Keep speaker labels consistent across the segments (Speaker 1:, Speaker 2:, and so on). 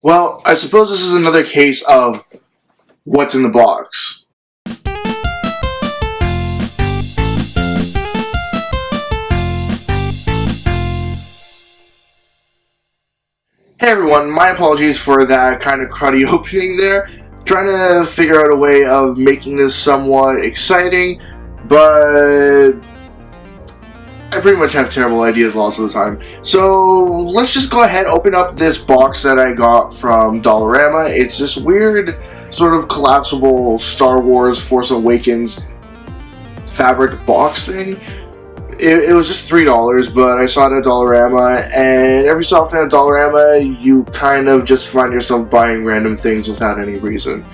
Speaker 1: Well, I suppose this is another case of what's in the box. Hey everyone, my apologies for that kind of cruddy opening there. Trying to figure out a way of making this somewhat exciting, but I pretty much have terrible ideas lots of the time. So let's just go ahead, open up this box that I got from Dollarama. It's this weird sort of collapsible Star Wars Force Awakens fabric box thing. It was just $3, but I saw it at Dollarama, and every so often at Dollarama, you kind of just find yourself buying random things without any reason.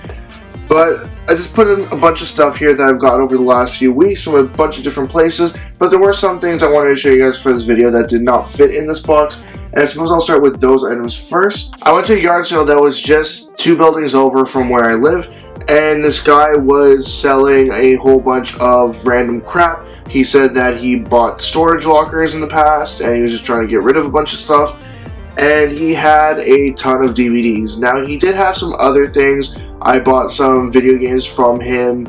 Speaker 1: But I just put in a bunch of stuff here that I've gotten over the last few weeks from a bunch of different places, but there were some things I wanted to show you guys for this video that did not fit in this box, and I suppose I'll start with those items first. I went to a yard sale that was just 2 buildings over from where I live, and this guy was selling a whole bunch of random crap. He said that he bought storage lockers in the past, and he was just trying to get rid of a bunch of stuff, and he had a ton of DVDs. Now, he did have some other things. I bought some video games from him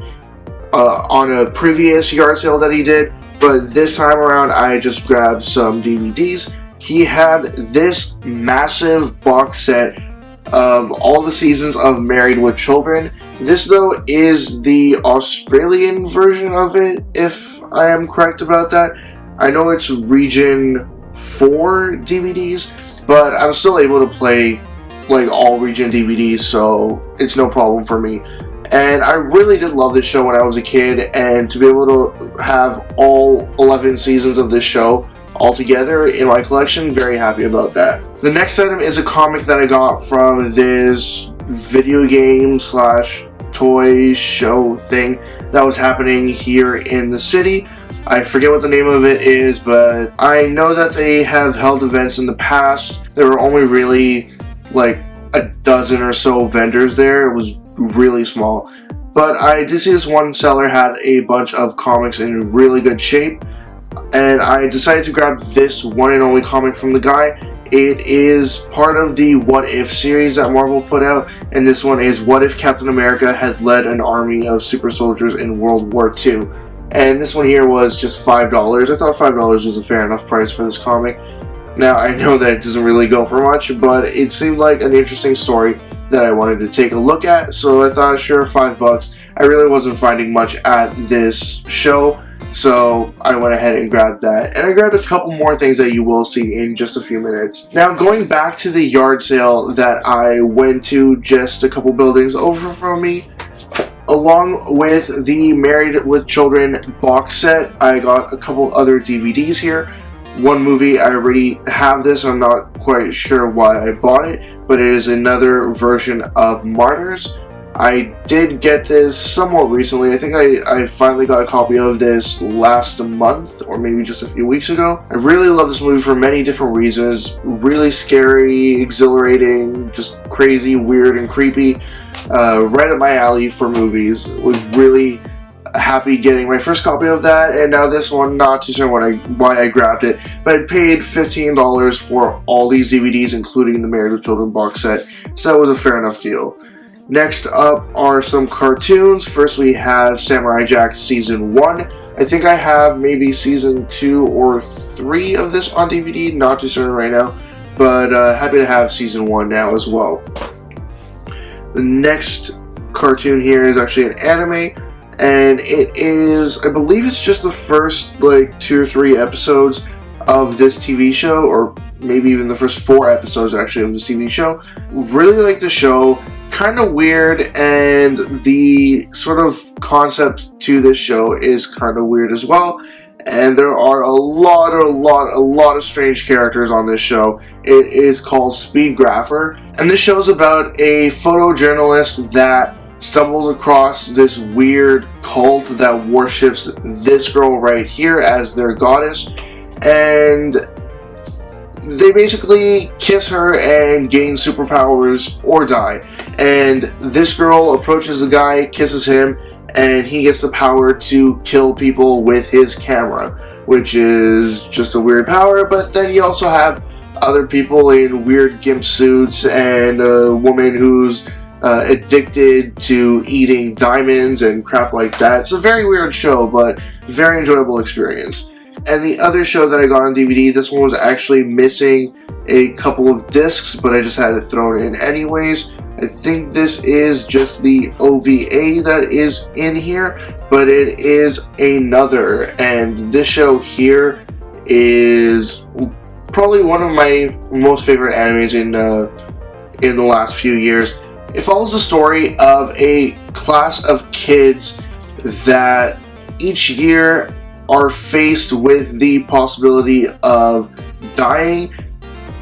Speaker 1: on a previous yard sale that he did, but this time around I just grabbed some DVDs. He had this massive box set of all the seasons of Married with Children. This, though, is the Australian version of it, if I am correct about that. I know it's region 4 DVDs, but I'm still able to play like all region DVDs, so it's no problem for me. And I really did love this show when I was a kid, and to be able to have all 11 seasons of this show all together in my collection, very happy about that. The next item is a comic that I got from this video game slash toy show thing that was happening here in the city. I forget what the name of it is, but I know that they have held events in the past. There were only really like a dozen or so vendors there. It was really small. But I did see this one seller had a bunch of comics in really good shape, and I decided to grab this one and only comic from the guy. It is part of the What If series that Marvel put out, and this one is What If Captain America had led an army of super soldiers in World War II. And this one here was just $5. I thought $5 was a fair enough price for this comic. Now, I know that it doesn't really go for much, but it seemed like an interesting story that I wanted to take a look at, so I thought, sure, $5. I really wasn't finding much at this show, so I went ahead and grabbed that. And I grabbed a couple more things that you will see in just a few minutes. Now, going back to the yard sale that I went to just a couple buildings over from me, along with the Married with Children box set, I got a couple other DVDs here. One movie, I already have this, I'm not quite sure why I bought it, but it is another version of Martyrs. I did get this somewhat recently. I think I finally got a copy of this last month, or maybe just a few weeks ago. I really love this movie for many different reasons. Really scary, exhilarating, just crazy, weird, and creepy. Right up my alley for movies. Was really happy getting my first copy of that, and now this one, not too sure why I grabbed it, but I paid $15 for all these DVDs, including the Married with Children box set, so that was a fair enough deal. Next up are some cartoons. First we have Samurai Jack Season 1. I think I have maybe Season 2 or 3 of this on DVD, not too certain right now, but happy to have Season 1 now as well. The next cartoon here is actually an anime, and it is, I believe it's just the first like 2 or 3 episodes of this TV show, or maybe even the first 4 episodes actually of this TV show. Really like the show, kind of weird, and the sort of concept to this show is kind of weird as well. And there are a lot of strange characters on this show. It is called Speed Grapher, and this show's about a photojournalist that stumbles across this weird cult that worships this girl right here as their goddess, and they basically kiss her and gain superpowers or die. And this girl approaches the guy, kisses him, and he gets the power to kill people with his camera, which is just a weird power. But then you also have other people in weird gimp suits and a woman who's addicted to eating diamonds and crap like that. It's a very weird show, but very enjoyable experience. And the other show that I got on DVD, this one was actually missing a couple of discs, but I just had it thrown in anyways. I think this is just the OVA that is in here, but it is another, and this show here is probably one of my most favorite animes in the last few years. It follows the story of a class of kids that each year are faced with the possibility of dying.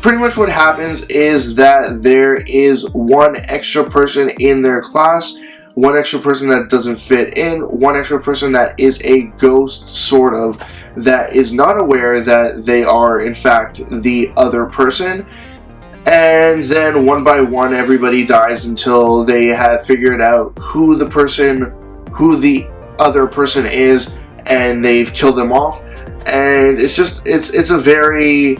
Speaker 1: Pretty much what happens is that there is one extra person in their class, one extra person that doesn't fit in, one extra person that is a ghost, sort of, that is not aware that they are in fact the other person. And then one by one everybody dies until they have figured out who the other person is, and they've killed them off. And it's a very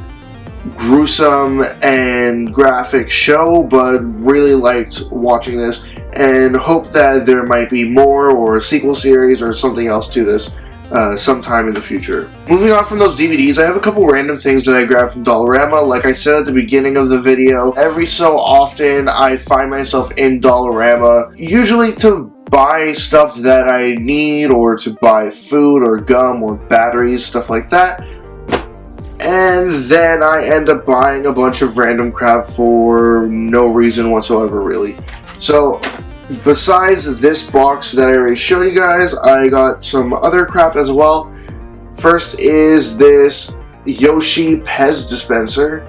Speaker 1: gruesome and graphic show, but really liked watching this and hope that there might be more, or a sequel series or something else to this sometime in the future. Moving on from those DVDs, I have a couple random things that I grabbed from Dollarama. Like I said at the beginning of the video, every so often I find myself in Dollarama, usually to buy stuff that I need, or to buy food or gum or batteries, stuff like that. And then I end up buying a bunch of random crap for no reason whatsoever, really. So, besides this box that I already showed you guys, I got some other crap as well. First is this Yoshi Pez dispenser.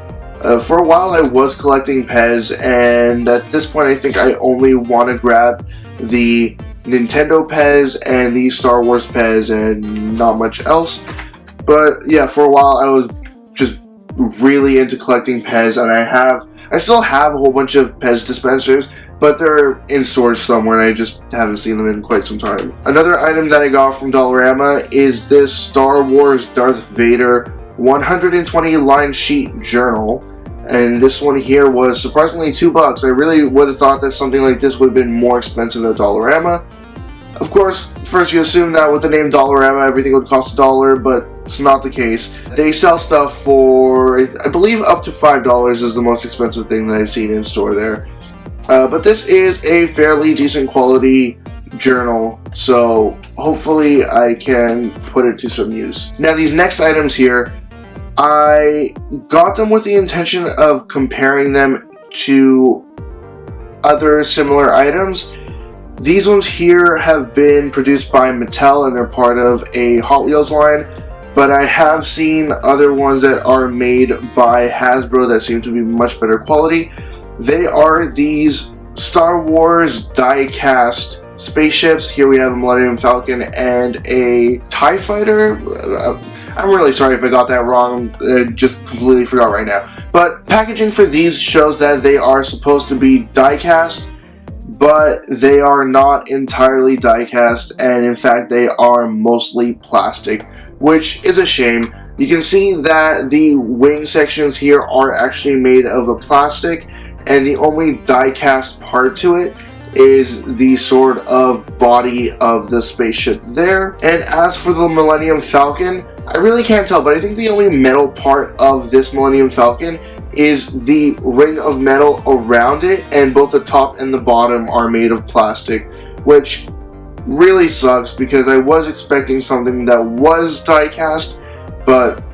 Speaker 1: For a while I was collecting Pez, and at this point I think I only want to grab the Nintendo Pez and the Star Wars Pez and not much else. But yeah, for a while I was just really into collecting Pez, and I still have a whole bunch of Pez dispensers, but they're in storage somewhere and I just haven't seen them in quite some time. Another item that I got from Dollarama is this Star Wars Darth Vader 120 line sheet journal, and this one here was surprisingly $2. I really would have thought that something like this would have been more expensive at Dollarama. Of course, first you assume that with the name Dollarama everything would cost $1, but it's not the case. They sell stuff for, I believe, up to $5 is the most expensive thing that I've seen in store there. But this is a fairly decent quality journal, so hopefully I can put it to some use. Now these next items here, I got them with the intention of comparing them to other similar items. These ones here have been produced by Mattel and they're part of a Hot Wheels line, but I have seen other ones that are made by Hasbro that seem to be much better quality. They are these Star Wars die-cast spaceships. Here we have a Millennium Falcon and a TIE Fighter. I'm really sorry if I got that wrong, I just completely forgot right now. But packaging for these shows that they are supposed to be die-cast, but they are not entirely die-cast, and in fact they are mostly plastic, which is a shame. You can see that the wing sections here are actually made of a plastic, and the only die-cast part to it is the sort of body of the spaceship there. And as for the Millennium Falcon, I really can't tell, but I think the only metal part of this Millennium Falcon is the ring of metal around it, and both the top and the bottom are made of plastic, which really sucks because I was expecting something that was die-cast, but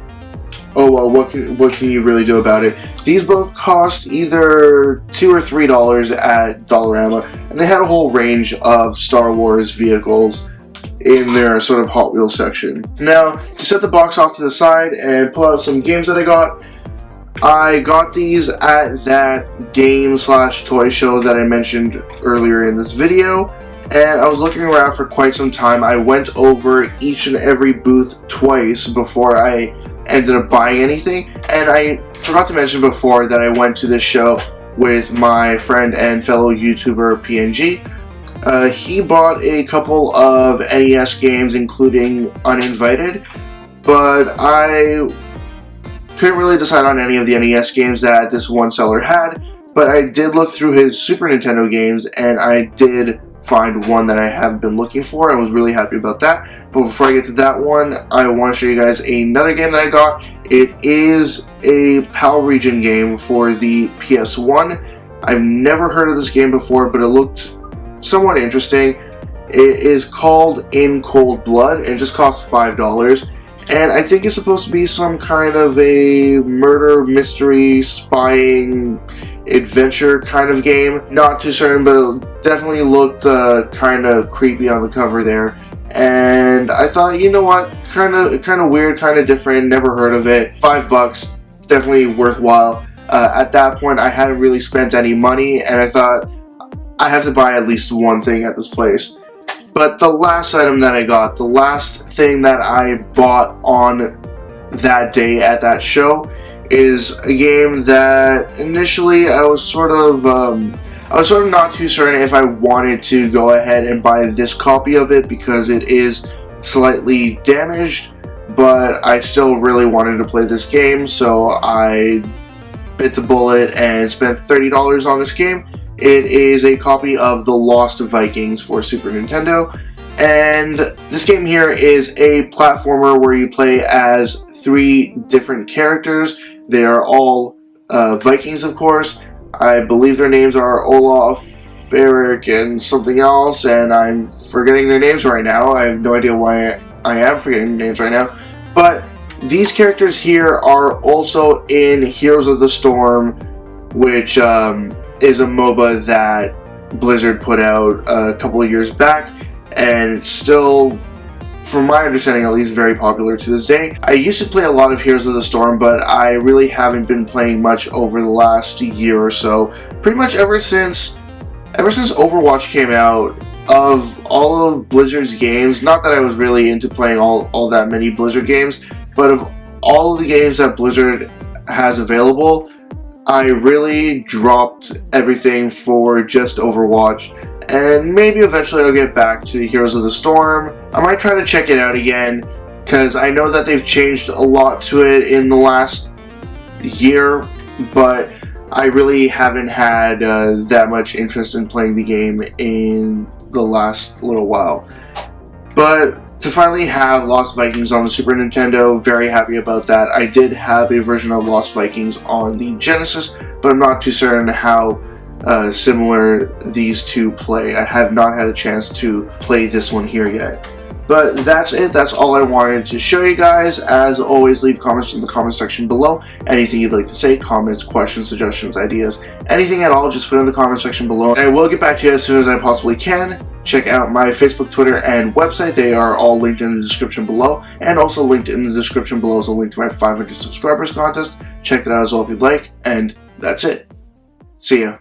Speaker 1: oh well, what can you really do about it? These both cost either $2 or $3 at Dollarama, and they had a whole range of Star Wars vehicles in their sort of Hot Wheels section. Now, to set the box off to the side and pull out some games that I got these at that game/toy show that I mentioned earlier in this video, and I was looking around for quite some time. I went over each and every booth twice before I ended up buying anything, and I forgot to mention before that I went to this show with my friend and fellow YouTuber PNG. He bought a couple of NES games, including Uninvited, but I Couldn't really decide on any of the NES games that this one seller had, but I did look through his Super Nintendo games, and I did find one that I have been looking for and was really happy about that. But before I get to that one, I want to show you guys another game that I got. It is a PAL region game for the PS1. I've never heard of this game before, but it looked somewhat interesting. It is called In Cold Blood and just costs $5. And I think it's supposed to be some kind of a murder, mystery, spying, adventure kind of game. Not too certain, but it definitely looked kind of creepy on the cover there. And I thought, you know what, kind of weird, kind of different, never heard of it. $5, definitely worthwhile. At that point, I hadn't really spent any money, and I thought, I have to buy at least one thing at this place. But the last item that I got, the last thing that I bought on that day at that show, is a game that initially I was sort of not too certain if I wanted to go ahead and buy this copy of it because it is slightly damaged, but I still really wanted to play this game, so I bit the bullet and spent $30 on this game. It is a copy of The Lost Vikings for Super Nintendo, and this game here is a platformer where you play as 3 different characters. They are all Vikings, of course. I believe their names are Olaf, Eric, and something else, and I'm forgetting their names right now. I have no idea why I am forgetting names right now. But these characters here are also in Heroes of the Storm, which is a MOBA that Blizzard put out a couple of years back, and it's still, from my understanding at least, very popular to this day. I used to play a lot of Heroes of the Storm, but I really haven't been playing much over the last year or so. Pretty much ever since Overwatch came out, of all of Blizzard's games, not that I was really into playing all that many Blizzard games, but of all of the games that Blizzard has available, I really dropped everything for just Overwatch. And maybe eventually I'll get back to Heroes of the Storm. I might try to check it out again, because I know that they've changed a lot to it in the last year, but I really haven't had that much interest in playing the game in the last little while. But to finally have Lost Vikings on the Super Nintendo, very happy about that. I did have a version of Lost Vikings on the Genesis, but I'm not too certain how similar these two play. I have not had a chance to play this one here yet. But that's it. That's all I wanted to show you guys. As always, leave comments in the comment section below. Anything you'd like to say, comments, questions, suggestions, ideas, anything at all, just put it in the comment section below. And I will get back to you as soon as I possibly can. Check out my Facebook, Twitter, and website. They are all linked in the description below. And also linked in the description below is a link to my 500 subscribers contest. Check that out as well if you'd like. And that's it. See ya.